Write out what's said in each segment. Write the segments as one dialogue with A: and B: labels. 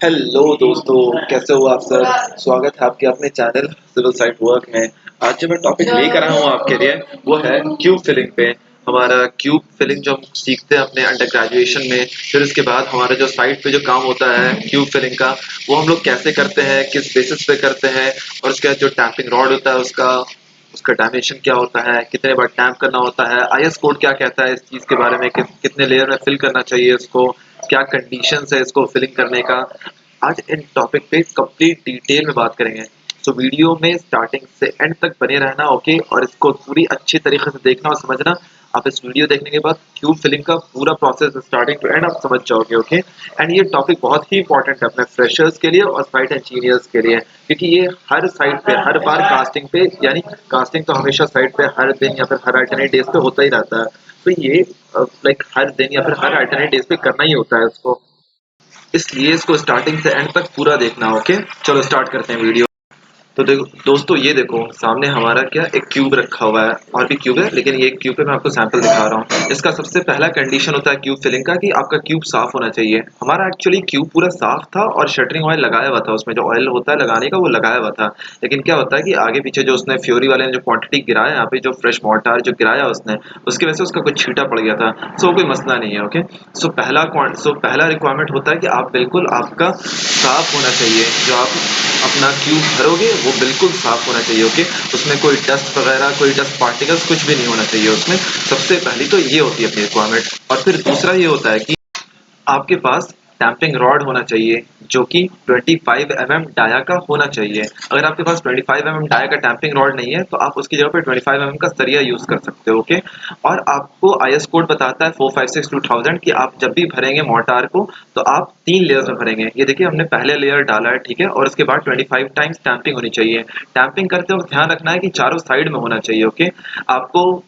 A: Hello दोस्तों, कैसे हो आप सब। स्वागत है आपके अपने चैनल सिविल साइट वर्क में। आज जो मैं टॉपिक लेकर आया हूँ आपके लिए वो है क्यूब फिलिंग पे। हमारा क्यूब फिलिंग जो हम सीखते हैं अपने अंडर ग्रेजुएशन में, फिर उसके बाद हमारा जो साइट पे जो काम होता है क्यूब फिलिंग का, वो हम लोग कैसे करते हैं, किस बेसिस पे करते हैं, और उसके बाद जो टैंपिंग रॉड होता है उसका उसका डायमेंशन क्या होता है, कितने बार टैंप करना होता है, आईएस कोड क्या कहता है इस चीज के बारे में, कितने लेयर में फिल करना चाहिए इसको, क्या कंडीशंस है इसको फिलिंग करने का। आज इन टॉपिक पे कंप्लीट डिटेल में बात करेंगे। तो वीडियो में स्टार्टिंग से एंड तक बने रहना, ओके, और इसको पूरी अच्छी तरीके से देखना और समझना। आप इस वीडियो देखने के बाद क्यूब फिलिंग का पूरा प्रोसेस स्टार्टिंग टू एंड आप समझ जाओगे, ओके। एंड ये टॉपिक बहुत ही इंपॉर्टेंट है अपने फ्रेशर्स के लिए और साइट इंजीनियर्स के लिए, क्योंकि ये हर साइट पे हर बार कास्टिंग पे, यानी कास्टिंग तो हमेशा साइट पे हर दिन या फिर हर अल्टरनेट डेज पे होता ही रहता है। तो ये लाइक हर दिन या फिर हर अल्टरनेट डेज पे करना ही होता है इसको, इसलिए इसको स्टार्टिंग से एंड तक पूरा देखना, ओके। चलो स्टार्ट करते हैं वीडियो। तो देखो दोस्तों, ये देखो सामने हमारा क्या एक क्यूब रखा हुआ है, और भी क्यूब है लेकिन ये क्यूब पे मैं आपको सैंपल दिखा रहा हूँ। इसका सबसे पहला कंडीशन होता है क्यूब फिलिंग का कि आपका क्यूब साफ होना चाहिए। हमारा एक्चुअली क्यूब पूरा साफ था और शटरिंग ऑयल लगाया हुआ था, उसमें जो ऑयल होता है लगाने का वो लगाया हुआ था। लेकिन क्या होता है कि आगे पीछे जो उसने फ्योरी वाले ने जो क्वांटिटी गिराया यहाँ पे, जो फ्रेश मोर्टार जो गिराया उसने, उसकी वजह से उसका कुछ छींटा पड़ गया था। सो कोई मसला नहीं है, ओके। सो पहला रिक्वायरमेंट होता है कि आप बिल्कुल आपका साफ होना चाहिए। जो आप अपना क्यूब भरोगे वो बिल्कुल साफ होना चाहिए, ओके। उसमें कोई डस्ट वगैरह, कोई डस्ट पार्टिकल्स कुछ भी नहीं होना चाहिए उसमें। सबसे पहली तो ये होती है अपनी रिक्वायरमेंट। और फिर दूसरा ये होता है कि आपके पास डैम्पिंग रॉड होना चाहिए जो कि 25 mm डाया का होना चाहिए। अगर आपके पास 25 mm डाया का डैम्पिंग रॉड नहीं है तो आप उसकी जगह पे 25 mm का सरिया यूज कर सकते हो, ओके। और आपको आईएस कोड बताता है 456-2000 कि आप जब भी भरेंगे मोर्टार को तो आप 3 लेयर्स में भरेंगे। ये देखिए हमने पहले लेयर डाला है, ठीक है, और उसके बाद 25 टाइम्स टैंपिंग होनी चाहिए। टैंपिंग करते वक्त ध्यान रखना है कि चारों साइड में होना चाहिए, ओके। आपको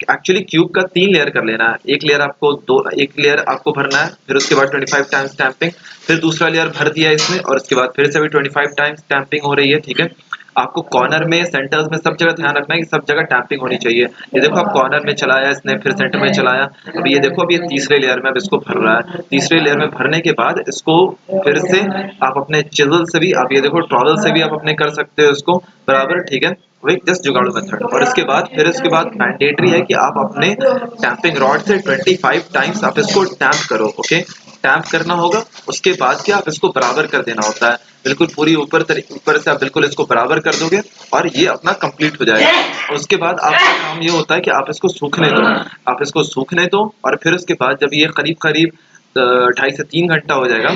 A: एक्चुअली क्यूब का 3 लेयर कर लेना है। एक लेयर आपको भरना है, फिर उसके बाद 25 टाइम्स स्टैंपिंग, फिर दूसरा लेयर भर दिया इसमें, और उसके बाद फिर से भी 25 टाइम्स स्टैंपिंग हो रही है, ठीक है। आपको कॉर्नर में, सेंटर्स में, सब जगह ध्यान रखना है कि सब जगह टैंपिंग होनी चाहिए। ये देखो अब कॉर्नर में चलाया इसने, फिर सेंटर में चलाया। अब ये देखो, अब ये तीसरे लेयर में अब इसको भर रहा है। तीसरे लेयर में भरने के बाद इसको फिर से आप अपने चिजल से भी, आप ये देखो ट्रॉवल से भी आप अपने कर सकते हो इसको बराबर, ठीक है। वही जस्ट जुगाड़ू मेथड। और इसके बाद मैंडेटरी है कि आप अपने टैंपिंग रॉड से 25 टाइम्स आप इसको टैंप करो, ओके। टैंप करना होगा, उसके बाद क्या आप इसको बराबर कर देना होता है। बिल्कुल पूरी ऊपर से आप बिल्कुल इसको बराबर कर दोगे और ये अपना कंप्लीट हो जाएगा। उसके बाद आपका काम ये होता है कि आप इसको सूखने दो। आप इसको सूखने दो और फिर उसके बाद जब ये करीब करीब 2.5 से 3 घंटा हो जाएगा,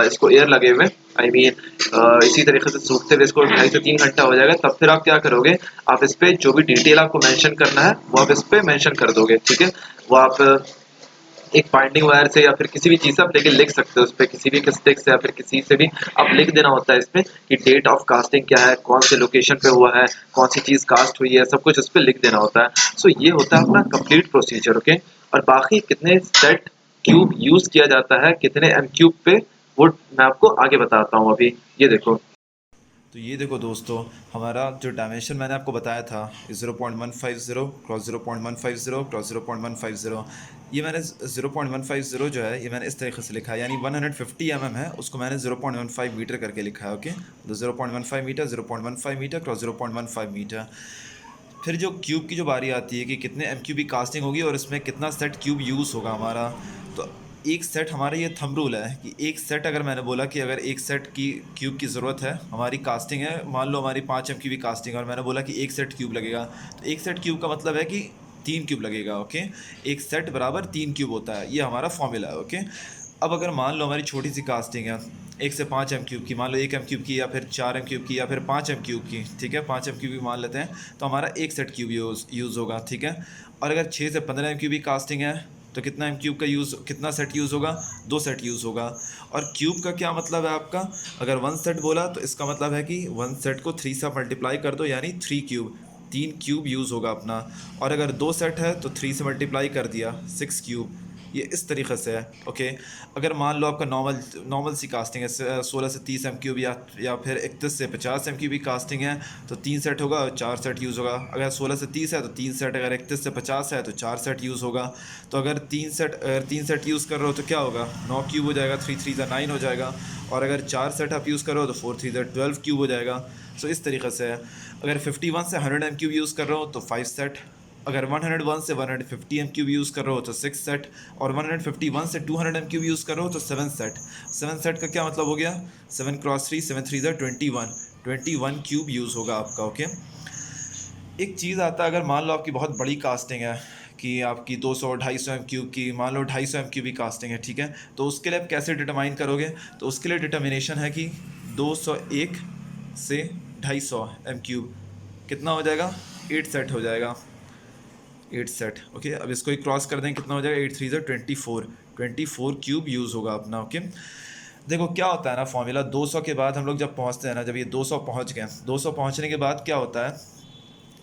A: इसको एयर लगे हुए, आई मीन इसी तरीके से सूखते हुए इसको 2.5 से 3 घंटा हो जाएगा, तब फिर आप क्या करोगे, आप इस पे जो भी डिटेल आपको मेंशन करना है वो आप इस पे मेंशन कर दोगे, ठीक है। वो आप एक बाइंडिंग वायर से या फिर किसी भी चीज से आप लेके लिख सकते हो उस पे, किसी भी स्टिक से या फिर किसी से भी आप लिख देना होता है इसमें कि डेट ऑफ कास्टिंग क्या है, कौन से लोकेशन पे हुआ है, कौन सी चीज कास्ट हुई है, सब कुछ उस पे लिख देना होता है। सो ये होता है अपना कंप्लीट प्रोसीजर, ओके। और बाकी कितने सेट क्यूब यूज किया जाता है, कितने एम क्यूब पे, वो मैं आपको आगे बताता हूँ अभी। ये देखो,
B: तो ये देखो दोस्तों, हमारा जो डायमेंशन मैंने आपको बताया था 0.150 क्रॉस 0.150 क्रॉस 0.150, ये मैंने 0.150 जो है ये मैंने इस तरीके से लिखा है, यानी 150 है, उसको मैंने 0.15 मीटर करके लिखा है, ओके। तो 0.15 मीटर, 0.15 मीटर क्रॉस 0.15 मीटर। फिर जो क्यूब की जो बारी आती है कि कितने एम क्यूब की कास्टिंग होगी और इसमें कितना सेट क्यूब यूज़ होगा हमारा। तो एक सेट हमारा ये थंब रूल है कि एक सेट, अगर मैंने बोला कि अगर एक सेट की क्यूब की ज़रूरत है, हमारी कास्टिंग है, मान लो हमारी 5 एम क्यूब की कास्टिंग है और मैंने बोला कि एक सेट क्यूब लगेगा, तो एक सेट क्यूब का मतलब है कि 3 क्यूब लगेगा, ओके। एक सेट बराबर 3 क्यूब होता है, ये हमारा फॉर्मूला है, ओके। अब अगर मान लो हमारी छोटी सी कास्टिंग है 1 से 5 एम क्यूब की, मान लो 1 एम क्यूब की या फिर 4 एम क्यूब की या फिर 5 एम क्यूब की, ठीक है, 5 एम क्यूब की मान लेते हैं, तो हमारा एक सेट क्यूब यूज़ होगा, ठीक है। और अगर 6 से 15 एम क्यूब की कास्टिंग है तो कितना एम क्यूब का यूज़, कितना सेट यूज़ होगा, 2 सेट यूज़ होगा। और क्यूब का क्या मतलब है आपका, अगर 1 सेट बोला तो इसका मतलब है कि 1 सेट को 3 से आप मल्टीप्लाई कर दो, यानी 3 क्यूब, 3 क्यूब यूज़ होगा अपना। और अगर 2 सेट है तो 3 से मल्टीप्लाई कर दिया, 6 क्यूब। ये इस तरीके से है। ओके, अगर मान लो आपका नॉर्मल सी कास्टिंग है 16 से 30 एम क्यूब या फिर 31 से 50 एम क्यूब की कास्टिंग है, तो 3 सेट होगा और 4 सेट यूज़ होगा। अगर 16 से 30 है तो 3 सेट, अगर 31 से 50 है तो 4 सेट यूज़ होगा। तो अगर 3 सेट यूज़ कर रहे हो तो क्या होगा, 9 क्यूब हो जाएगा, 3 3 9 हो जाएगा। और अगर 4 सेट आप यूज़ कर रहे हो तो 4 3 12 क्यूब हो जाएगा। सो इस तरीके से है। अगर 51 से 100 एम क्यूब यूज़ कर रहे हो तो 5 सेट, अगर 101 से 150 एम क्यूब यूज़ कर रहे हो तो 6 सेट, और 151 से 200 एम क्यूब यूज़ कर रहे हो तो 7 सेट। 7 सेट का क्या मतलब हो गया, 7 क्रॉस 3 7 3 21 क्यूब यूज़ होगा आपका। ओके, एक चीज़ आता है, अगर मान लो आपकी बहुत बड़ी कास्टिंग है कि आपकी 200 250 एम क्यूब की, मान लो 250 एम क्यूब की कास्टिंग है, ठीक है, तो उसके लिए आप कैसे डिटरमाइन करोगे, तो उसके लिए डिटर्मिनेशन है कि 201 से 250 एम क्यूब कितना हो जाएगा, 8 सेट हो जाएगा, 8 सेट। ओके, अब इसको ही क्रॉस कर दें, कितना हो जाएगा, 8 3 24 क्यूब यूज़ होगा अपना। ओके, देखो क्या होता है ना फॉर्मूला, 200 के बाद हम लोग जब पहुंचते हैं ना, जब ये 200 पहुंच गए, 200 पहुंचने के बाद क्या होता है,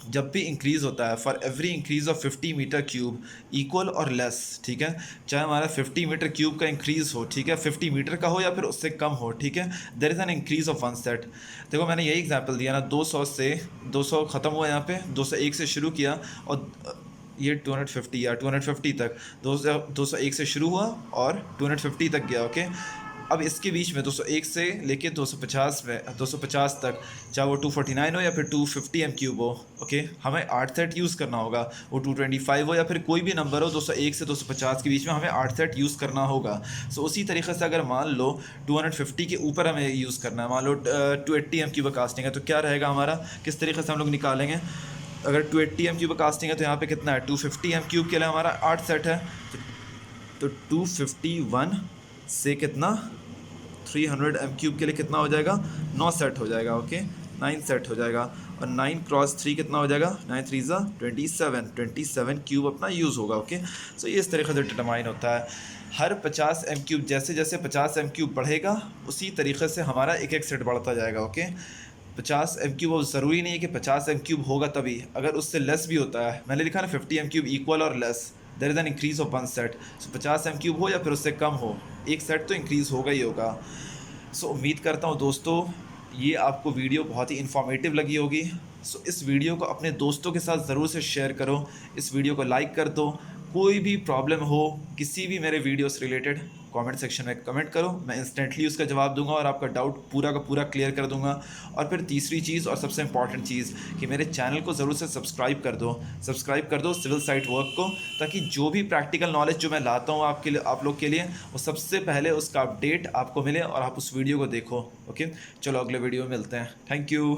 B: जब भी इंक्रीज़ होता है, for every increase of 50 metre cube equal और लेस, ठीक है, चाहे हमारा 50 मीटर क्यूब का इंक्रीज़ हो, ठीक है, 50 मीटर का हो या फिर उससे कम हो, ठीक है, there is an increase of 1 set. देखो मैंने यही एग्जांपल दिया ना, 200 से 200 ख़त्म हुआ यहाँ पे, 201 से शुरू किया और ये 250 या 250 तक, 201 से शुरू हुआ और 250 तक गया। ओके, अब इसके बीच में 201 से लेके 250 में 250 तक, चाहे वो 249 हो या फिर 250 एम क्यूब हो, ओके, हमें 8 सेट यूज़ करना होगा। वो 225 हो या फिर कोई भी नंबर हो, 201 से 250 के बीच में हमें 8 सेट यूज़ करना होगा। सो उसी तरीके से अगर मान लो 250 के ऊपर हमें यूज़ करना है, मान लो 280 एम क्यूब कास्टिंग है, तो क्या रहेगा हमारा, किस तरीके से हम लोग निकालेंगे, अगर 280 एम क्यूब कास्टिंग है तो यहाँ पे कितना है, 250 एम क्यूब के लिए हमारा 8 सेट है, तो 251 से कितना, 300 एम क्यूब के लिए कितना हो जाएगा, 9 सेट हो जाएगा। ओके, 9 सेट हो जाएगा, और 9 क्रॉस 3 कितना हो जाएगा, 9 3 27 क्यूब अपना यूज़ होगा। ओके, सो ये इस तरीके से डिटरमाइन होता है। हर 50 एम क्यूब, जैसे जैसे 50 एम क्यूब बढ़ेगा उसी तरीके से हमारा एक एक सेट बढ़ता जाएगा। ओके, 50 एम क्यूब, ज़रूरी नहीं है कि 50 एम क्यूब होगा तभी, अगर उससे लेस भी होता है, मैंने लिखा ना 50 एम क्यूब इक्वल और less, there is an increase of 1 set. So 50 M cube हो या फिर उससे कम हो, एक सेट तो इंक्रीज़ होगा ही होगा। सो उम्मीद करता हूँ दोस्तों ये आपको वीडियो बहुत ही इन्फॉर्मेटिव लगी होगी। सो इस वीडियो को अपने दोस्तों के साथ ज़रूर से शेयर करो, इस वीडियो को लाइक कर दो। कोई भी प्रॉब्लम हो किसी भी मेरे वीडियो से रिलेटेड, कमेंट सेक्शन में कमेंट करो, मैं इंस्टेंटली उसका जवाब दूंगा और आपका डाउट पूरा का पूरा क्लियर कर दूंगा। और फिर तीसरी चीज़ और सबसे इंपॉर्टेंट चीज़ कि मेरे चैनल को ज़रूर से सब्सक्राइब कर दो सिविल साइट वर्क को, ताकि जो भी प्रैक्टिकल नॉलेज जो मैं लाता हूँ आपके लिए, आप लोग के लिए, वो सबसे पहले उसका अपडेट आपको मिले और आप उस वीडियो को देखो। ओके, चलो अगले वीडियो में मिलते हैं। Thank you.